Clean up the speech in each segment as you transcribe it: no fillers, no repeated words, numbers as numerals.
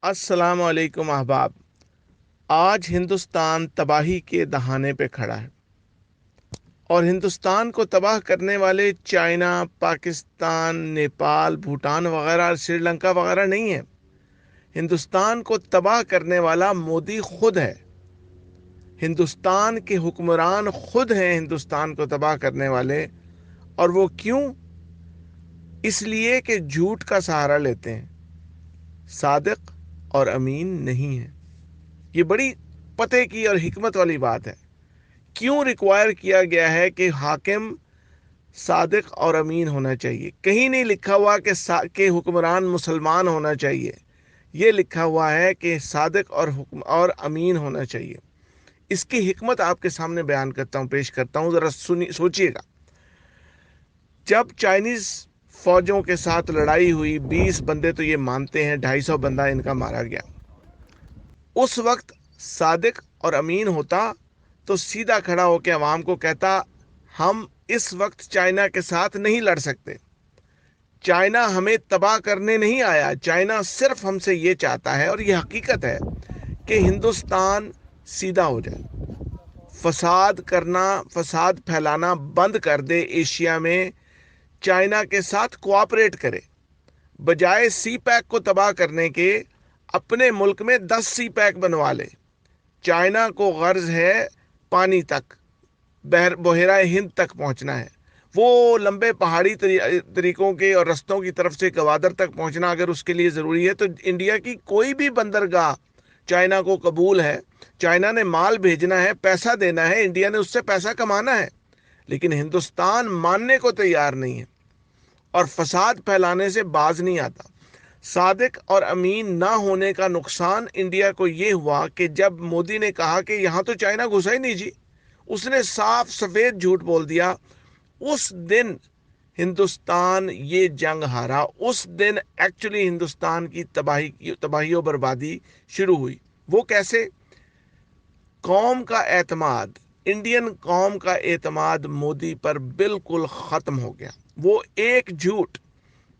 अस्सलाम वालेकुम अहबाब। आज हिंदुस्तान तबाही के दहाने पे खड़ा है और हिंदुस्तान को तबाह करने वाले चाइना, पाकिस्तान, नेपाल, भूटान वगैरह, श्रीलंका वगैरह नहीं है। हिंदुस्तान को तबाह करने वाला मोदी खुद है। हिंदुस्तान के हुक्मरान खुद हैं हिंदुस्तान को तबाह करने वाले। और वो क्यों? इसलिए कि झूठ का सहारा लेते हैं, सादिक और अमीन नहीं है। ये बड़ी पते की और हिकमत वाली बात है। क्यों रिक्वायर किया गया है कि हाकिम सादिक और अमीन होना चाहिए? कहीं नहीं लिखा हुआ कि हुक्मरान मुसलमान होना चाहिए। ये लिखा हुआ है कि सादिक और अमीन होना चाहिए। इसकी हिकमत आपके सामने बयान करता हूं, पेश करता हूं, जरा सुनी, सोचिएगा। जब चाइनीज फौजों के साथ लड़ाई हुई, 20 बंदे तो ये मानते हैं, 250 बंदा इनका मारा गया। उस वक्त सादिक और अमीन होता तो सीधा खड़ा होकर अवाम को कहता, हम इस वक्त चाइना के साथ नहीं लड़ सकते। चाइना हमें तबाह करने नहीं आया। चाइना सिर्फ हमसे ये चाहता है, और ये हकीकत है, कि हिंदुस्तान सीधा हो जाए, फसाद करना, फसाद फैलाना बंद कर दे, एशिया में चाइना के साथ कोऑपरेट करे। बजाय सी पैक को तबाह करने के अपने मुल्क में 10 सी पैक बनवा ले। चाइना को गर्ज है पानी तक, बहेरा हिंद तक पहुंचना है। वो लंबे पहाड़ी तरीकों के और रस्तों की तरफ से गवादर तक पहुंचना अगर उसके लिए ज़रूरी है, तो इंडिया की कोई भी बंदरगाह चाइना को कबूल है। चाइना ने माल भेजना है, पैसा देना है, इंडिया ने उससे पैसा कमाना है। लेकिन हिंदुस्तान मानने को तैयार नहीं है और फसाद फैलाने से बाज नहीं आता। सादिक और अमीन ना होने का नुकसान इंडिया को यह हुआ कि जब मोदी ने कहा कि यहां तो चाइना घुसा ही नहीं जी, उसने साफ सफेद झूठ बोल दिया। उस दिन हिंदुस्तान ये जंग हारा। उस दिन एक्चुअली हिंदुस्तान की तबाही और बर्बादी शुरू हुई। वो कैसे? कौम का एतमाद, इंडियन कौम का एतमाद मोदी पर बिल्कुल खत्म हो गया। वो एक झूठ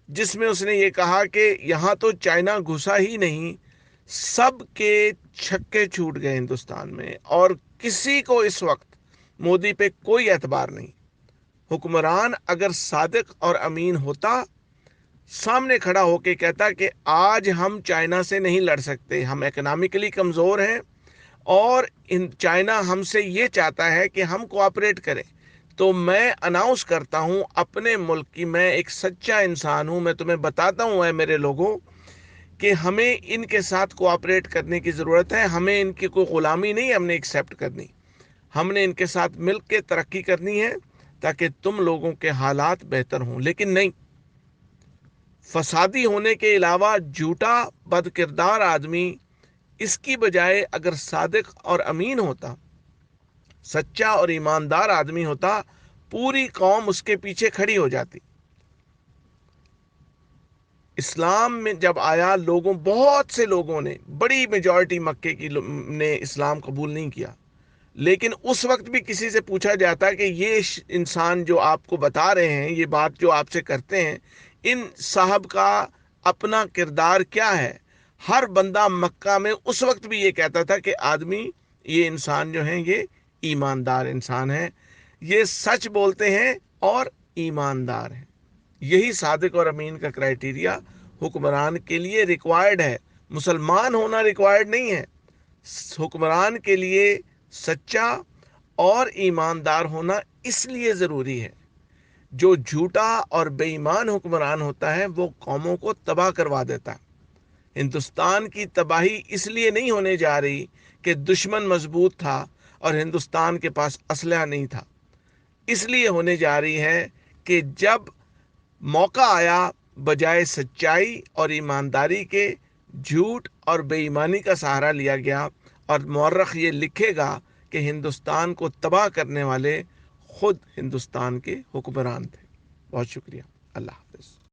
जिसमें उसने ये कहा कि यहां तो चाइना घुसा ही नहीं, सबके छक्के छूट गए हिंदुस्तान में, और किसी को इस वक्त मोदी पे कोई एतबार नहीं। हुक्मरान अगर सादिक और अमीन होता, सामने खड़ा होके कहता कि आज हम चाइना से नहीं लड़ सकते, हम इकोनॉमिकली कमजोर हैं और चाइना हमसे ये चाहता है कि हम कोऑपरेट करें, तो मैं अनाउंस करता हूं अपने मुल्क की, मैं एक सच्चा इंसान हूं, मैं तुम्हें बताता हूं, है मेरे लोगों, कि हमें इनके साथ कोऑपरेट करने की ज़रूरत है। हमें इनकी कोई ग़ुलामी नहीं हमने एक्सेप्ट करनी, हमने इनके साथ मिल के तरक्की करनी है ताकि तुम लोगों के हालात बेहतर हों। लेकिन नहीं, फसादी होने के अलावा झूठा बदकिरदार आदमी, इसकी बजाय अगर सादिक और अमीन होता, सच्चा और ईमानदार आदमी होता, पूरी कौम उसके पीछे खड़ी हो जाती। इस्लाम में जब आया, बहुत से लोगों ने, बड़ी मेजॉरिटी मक्के की ने इस्लाम कबूल नहीं किया। लेकिन उस वक्त भी किसी से पूछा जाता कि ये इंसान जो आपको बता रहे हैं, ये बात जो आपसे करते हैं, इन साहब का अपना किरदार क्या है? हर बंदा मक्का में उस वक्त भी ये कहता था कि आदमी, ये इंसान जो है, ये ईमानदार इंसान है, ये सच बोलते हैं और ईमानदार हैं। यही सादिक और अमीन का क्राइटेरिया हुक्मरान के लिए रिक्वायर्ड है। मुसलमान होना रिक्वायर्ड नहीं है। हुक्मरान के लिए सच्चा और ईमानदार होना इसलिए ज़रूरी है। जो झूठा और बेईमान हुक्मरान होता है, वो कौमों को तबाह करवा देता है। हिंदुस्तान की तबाही इसलिए नहीं होने जा रही कि दुश्मन मजबूत था और हिंदुस्तान के पास असलहा नहीं था। इसलिए होने जा रही है कि जब मौका आया, बजाय सच्चाई और ईमानदारी के झूठ और बेईमानी का सहारा लिया गया। और मौर्रख ये लिखेगा कि हिंदुस्तान को तबाह करने वाले खुद हिंदुस्तान के हुक्मरान थे। बहुत शुक्रिया। अल्लाह हाफ़िज़।